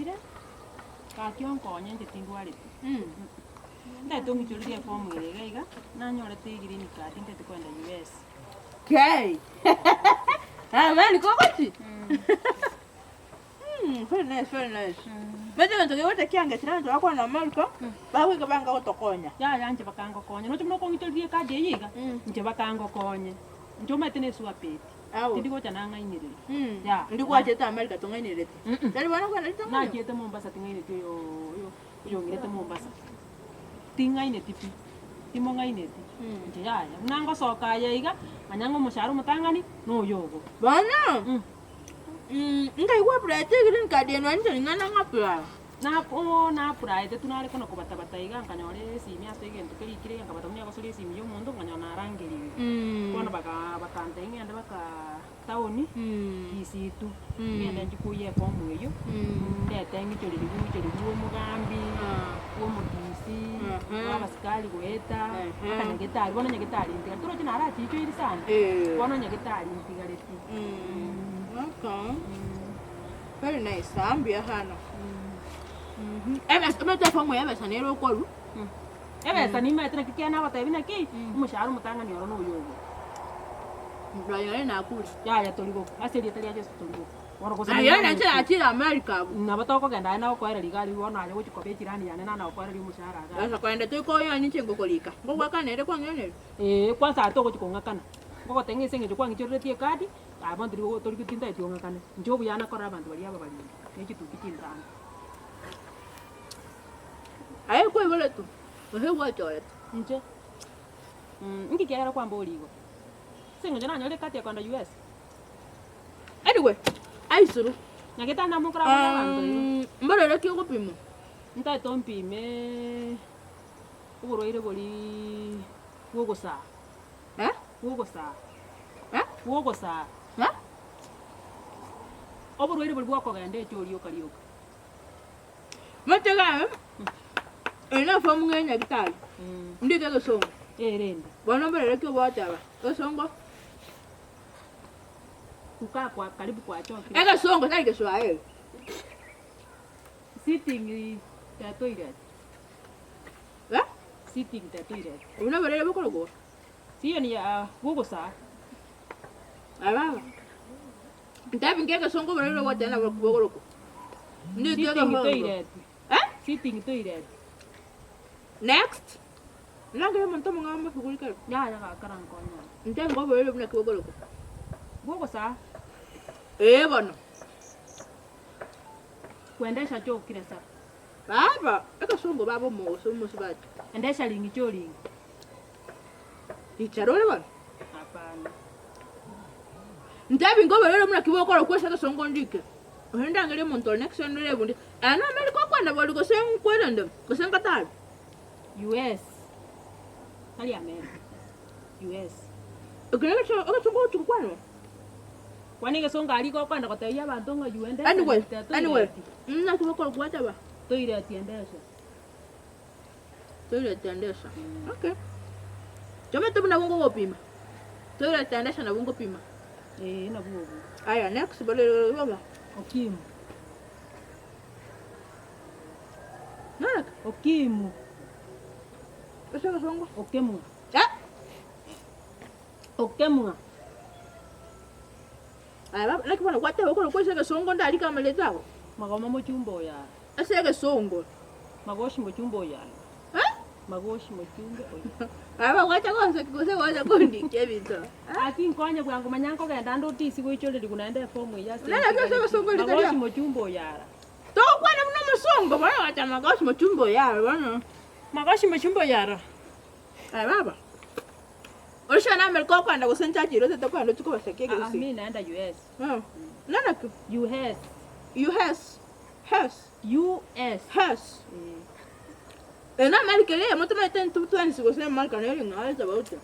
Kire. Kakion konye njetindwarite. Ndete ngichuririe form iga nanyorete greencard ndete kwenda US. Okay. Man, go with very nice, very nice. Mete nto yote kiange tinanto akwa na America, bawe kabanga otokonya. Ya nje bakango konya. No tumno kongichuririe card yiga. Nje bakango konye. Njo metene swapeti. Ndiko chananga inyirire. Ya, ndiko acheta America tongainirete. Tari bana kwa nalita. Na cheta Mombasa tingainete yo ngirete Mombasa. Tingaine tipi. Timo ngainete. Nje ya. Unango soka yiga, anyango musharu mutangani no yogo. Bana. Ngai wa prete green card eno anje ngana ngapla. Na pride tunari kono kubata iga nkanyore simi asegento kiri ngabata munya basuri simi yo mundo nganyona rangeri. Kono bakante ngenda baka taoni isitu. Ngenda njikuye fomu eyo. Ndete ngichori wo mugambi, wo mutisi, abasikali gweta, akanyagetari, bona nyagetari ndiga turo kinara chicho iri sana. Bona nyagetari ndigareti. Okay. Very nice. Ambia hano. Emeta fomu yabesa nero kolu. Ebesa ni metena kikiana batabina ki umusharu mutanga ni orono yogo. Ndayale na kuli. Ya toligo. Aseri tali aje toligo. Waro kosa. Ya na achira America. Na batoko genda na ko era ligali wona ale wuchi kobe jirani yana na ko era limushara ga. Asa kwenda tuko yo ni chengo kolika. Ngwa kana ere kwa ngene. Kwanza atoko chikonga kana. Ngoko tengese ngejo kwa ngichorete kadi. Abantu liko toli kutinda itonga kana. Njobu yana kora abantu bali aba bali. Neki tukitinda. Ayo kwa vile tu. Wewe wacho nje. Ngikiera kwa mboligo. Singo jana nyole kati ya kwenda US. Anyway, aisuru. Nyageta mukra kwa bantu. Mbere ki gupimo. Nta tompime. Uroire boli wogosa. Wogosa. Wogosa. Oburoire boli bwako gande cyoriyo kariyoka. Matega. Ena fomu ngenya gitali. Ndike gasongo. Rende. Bwana mbere ki bwataba. Gasongo. Kukaa kwa karibu kwa choo. Ega songo tali keswae. Sitting the toilet. Sitting the toilet. Una mbere bokolo go. Sio ni wogosa. Aba. Ndabi ngeke songo mbere watana bokolo ko. Ndike toilet. Sitting toilet. Next. Nanga monto ngamba fugulika. Ya karang konya. Ndabi ngo mbere buna kibokolo ko. Wogosa. Bwana. Kuendesha choo kila saa. Baba, eka songo baba mo sibati. Endesha lingi choo lingi. Icharole bwana. Hapana. Ndabi ngoba lelo muna kibokolo kwesha ka songo ndike. Uhenda ngale monto next one level ndi. Ana mali kwa kwanda bali ko sen kwenda ndo. Ko sen katali. US. Hali America. US. Eka songo tukwana. Kwani songa aliko kwanda kwa tayari abantu ngo yuende. Anyway. Nna kibokolo kwata ba. Toilet endesha. Toilet endesha. Okay. Chome tu na bungo gopima. Toilet endesha na bungo pima. Na bungo. Aya next bale baba. Okimu. Nana okimu. Esa ka songo. Okemu. Okemu. Aya baba like bana kwata bokolo kwesa ka songo ndali kama letako. Magoma mo chumbo ya. Esa ka songo. Magoshi mo chumbo ya. Magoshi mo chumbo. Aba wacha kwanza kikose wacha kundi kebito. Aki nkonya bwangu manyanko genda ndo tisi kuichole likunaenda fomu ya. Nana ka songo ndali. Magoshi mo chumbo ya. To kwana mna musongo bana wacha magoshi mo chumbo ya bana. Magoshi mo chumbo ya. Aya baba. Olisha na America kwanda kusenta chiro tete kwanda tuko sekeke si. Mimi naenda US. Nana ku US. US. Ena America le moto mete ntu twani siko sema America le ngaza bauta.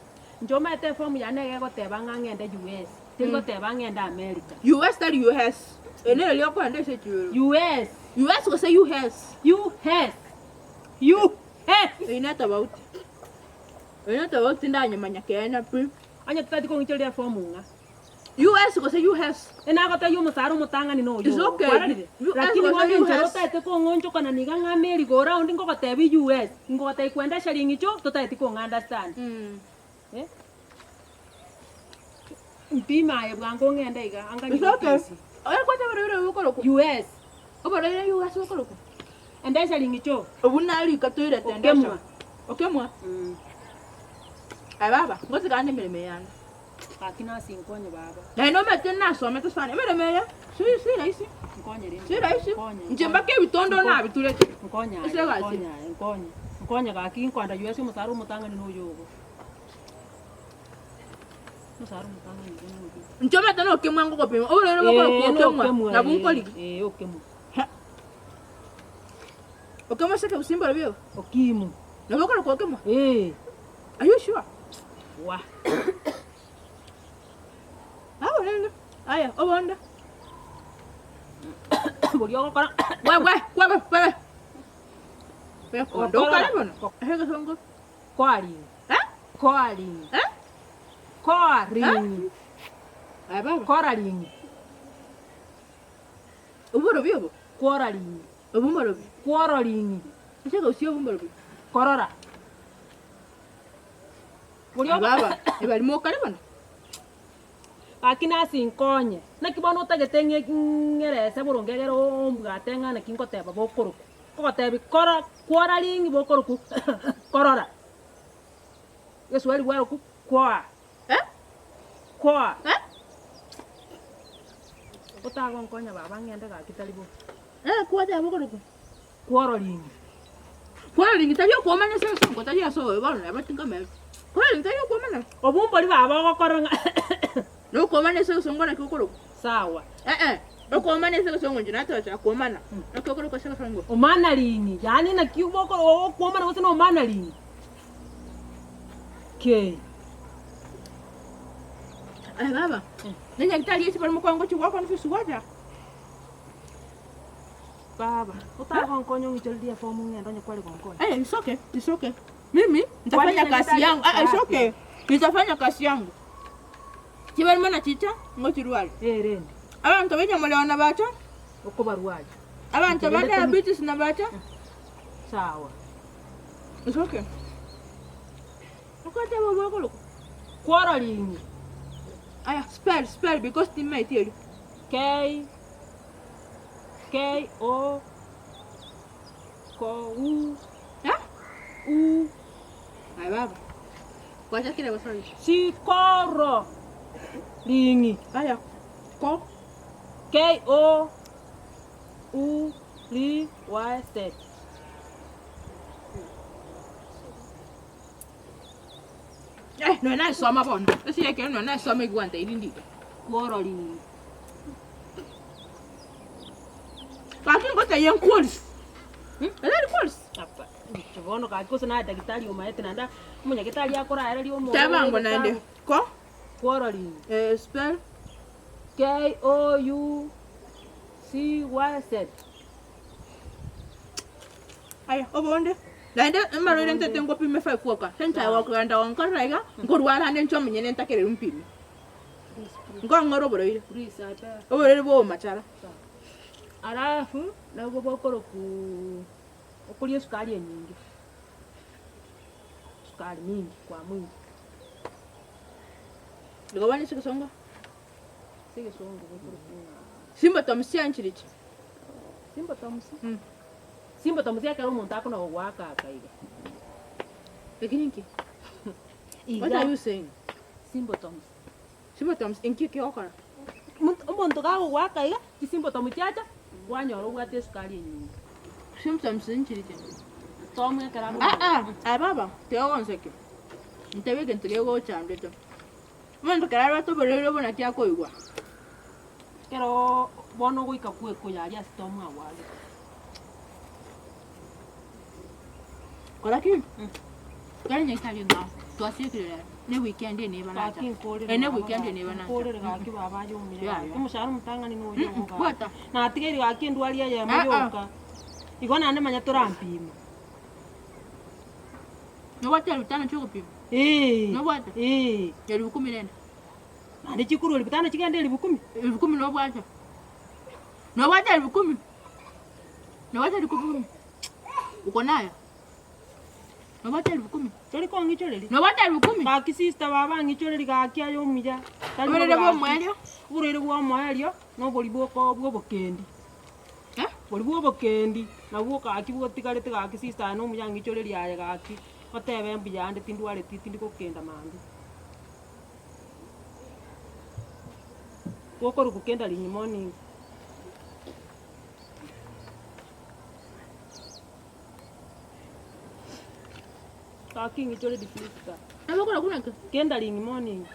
Njo mete form ya nege ko teba ngangenda US. Tiko teba ngenda America. US tali US. Ene le kwanda se chiro. US ko se US. Inata bauta. Ena tabauta ndanya manya kena pi. Anya tutati ko ngichele form nga. US ko say US. Ena ko tayo musaro mutangani no yo. It's okay. Lakini wani njerota ete ko ngonjo kana niga ngameri go round ngo ko tebi US. Ngo ko tai kwenda sharingi cho tota eti ko understand. Eh? Mpima ye bwango ngenda iga angani. It's okay. Oya kwa tabere ko ko US. Obara US ko ko. Enda sharingi cho. Obunali ka toire tenda. Okay mwa. Ai baba, ngozi ka ande mele yana. Akina sinkonye baba. Na ino mete na so mete sana. Mele meya. Si raisi. Nkonye ri. Si raisi. Njemba ke bitondo na bitulete. Nkonya. Nkonya ka kinkwanda US musaro mutangani no yogo. Musaro mutangani no yogo. Njoma tano okemwa ngo kopima. Obulero bako okemwa. Na bunkoli. Okemwa. Okemwa seke usimbora bio. Okimu. Na bako okemwa. Are you sure? Wa. Nene. Aya, obonda. Bori okora. Wewe. Wewe ndo kale bono. Hega songo. Kwali. Kwali. Kwari. Ai baba. Kwari. Uburo bio. Kwari. Ubumoro. Kwari. Sega usio ubumoro. Korora. Bori baba. Ebali mo kale bono. Akina sinkonye nakibono utagetenge ngerese burongegero ombwatenga nakinkoteba bokoruku kotebi kora kwara lingi bokoruku korora Yesueli waruku kwa kwa utago nkonya baba ngende ga kitalibo kwa ta bokoruku kwara lingi talio kwa mane sasa ngo talio so bana abatinga me kwa lingi talio kwa mane obumboli baba gokoranga no komane sasa ngona kokoro sawa no komane sasa ngonje nato cha komana no kokoro kwa sasa ngo umana lini yani na kiboko komana wote no umana lini ke baba nenya kitali yesi pale mkwango chwa kwa nfisu waja baba utaho nkonyo ngicholdia fomu ngendo nyekwali konkonya it's okay mimi nitafanya kazi yangu it's okay nitafanya kazi yangu Kibali mana chicha ngoti ruali. Rende. Abantu benya mulewana bacha? Uko baruali. Abantu bana diabetes na bacha? Sawa. It's okay. Ukata baba ko loko. Quarreling. Aya, spell because the might tell you. K O U. U. Ai baba. Kwacha kile wasali. Sikoro. Lingi. Aya. Ko. K O U L Y Z. No na soma bono. Esi yake no na soma igwanta ilindi. Quarreling. Kaki ngote yen calls. Ele calls. Apa. Chivono ka kosa na daktari umaete nanda. Munya daktari akora era lio mo. Tamango nande. Ko? Quarreling. Spell K O U C Y Z. Aya, obonde. Lande maro lente tengo pime fa kuoka. Senta wa kwanda wanka raiga. Ngorwala hande nchomo nyene ntakere rumpimi. Ngoro boroire. Please ata. Oborere bo machala. Alafu na ugo bokoro ku okulia sukari nyingi. Sukari nyingi kwa mwili. Ngawani sikosonga. Sikosonga bokoro ku. Simba tamsia nchirichi. Simba tamsia. Simba tamsia karo umuntu akona waka akaiga. Lakini nki. What are you saying? Simba tamsia. Simba tamsia inki kiokara. Umuntu gawo waka iga simba tamsia cha wanyoro bwate sukari nyingi. Simba tamsia nchirichi. Tomwe karamu. Baba, te onseke. Ntebeke ntulego chambeto. Mando karara to borero bona kya koigwa. Kero bono goika kwe koyaria stomwa wale. Kolaki? Kali nyekali nga. Twasikire ne weekend ne bana. Ne weekend ne bana. Kore ngaki baba yo mire. Umushara mutanga ni no yo. Kwata. Na atigeri gaki ndwalia ya moyoka. Igona ne manya turampima. No wata lutana choko pima. No wata. Yali 10 nenda. Mande chikuru elipitano chikende 10,000. 10,000 no bwacha. No bwacha 10,000. No bwacha 10,000. Uko nayo? No bwacha 10,000. Chori ko ngichoreri. No bwacha 10,000. Ba kisista baba ngichoreri ga kya yo mija. Urere bwo mwelio. Urere bwo mwelio no boli bwo bokendi. Boli bwo bokendi na bwo ka ki bwo tigarete ga kisista no mija ngichoreri aye ga ki. Otebe mbija ande tindware tindi ko kenda mandi. Woko rukukenda lingi morning. Talking it already fisika. Abakora kuna ke. Kenda lingi morning.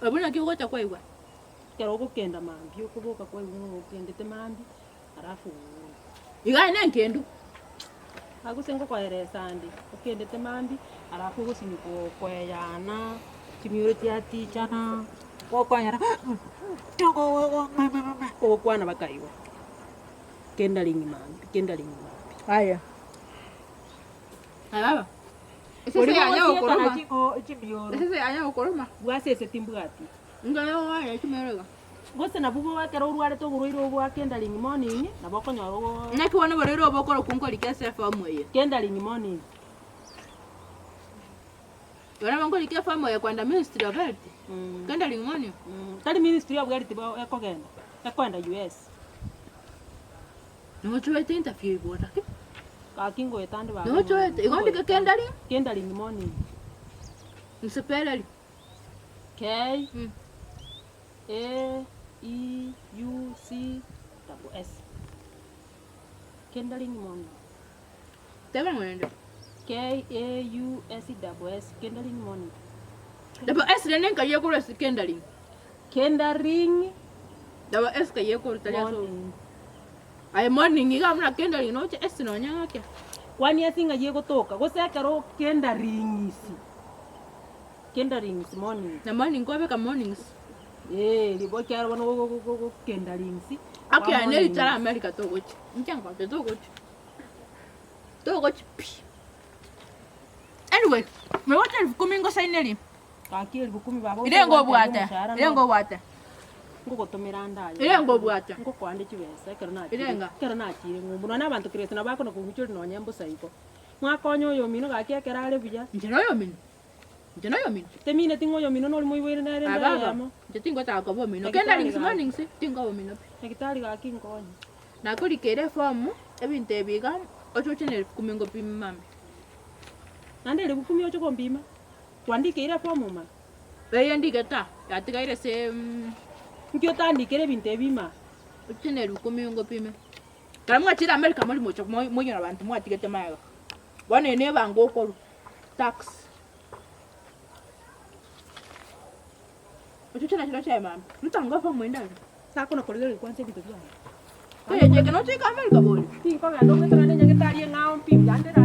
Abuna ki ugocha kwa iwa. Kero kukenda mambi ukuboka kwa iwa ukendete mambi. Alafu Iga nenkendu. Agusengo kwa eresande. Ukendete mambi alafu gusiniko kwa yana. Chimurity ati chana. Kwa yana. Kwa kwana bakaiwa. Kenda lingi mambi. Kenda lingi mambi. Haya. Baba. Ese anya ukoroma. Ese anya ukoroma. Bwasese timbugati. Ngalo waya chimerega. Gose na bugo wakera urware to guruiro bwa kenda lingi morning na bokonyoro. Naki wona borero bokoro kunkori kese famu ye. Kenda lingi morning. Wana mangoli kia famu ye kwanda ministry of health. Kenda lingi morning. Tali ministry of health ba ekogenda. Ekwenda US. No chwete interview bora. Kakingo etande ba. No chwete igondi ke kenda lingi morning. Nsepelali. K A E U C S. Kenda lingi morning. Teba mwende. K A U S S kenda lingi morning. Dabo S lenen ka yekoro kendali. Kendering. Dabo S ka yekoro taliaso. Ay morning iga mna kendali no S no nyanga kya. Wani asinga yego toka. Gosekero kendering isi. Kendering is morning. Na morning ko beka mornings. Libo kyaro bano go kendering si. Akya ne itara America to gochi. Nchanga to gochi. To gochi. Anyway, me wacha kumingo saineli. Kakiri bukumi babo. Irengo bwata. Irengo bwata. Ngo tomera ndaye. Irengo bwata. Ngo kwande chibesa kero na. Irenga. Kero na chire ngumbu na abantu kirete na bako no kuguchuri no nyembo saiko. Mwakonyo yo mino gakya kerale buya. Njeno yo mino. Njeno yo mino. Temine tingo yo mino no limu iwere na renda yamo. Jetingo ta ko bo mino. Kenda links morning si tingo bo mino. Nekitali gakinkonyo. Na kuri kere fomu ebinte biga ocho chene kumingo pimambe. Nande le bukumi ocho kompima. Kwandike ira fomu ma. Beye ndike ta. Yatika ire se Nkyo tandikere binte bima. Chene kumingo pime. Karamwa chira America muri mocho moyo na bantu mwatigete mayo. Bwana ene bango ko tax. Ocho chena chira chema. Mutanga fomu ndani. Sako na kolele kwanza bitu bya. Oye, je que no chika America boli. Tinko ya ndo metro nenya ngitali ngao mpim yandera.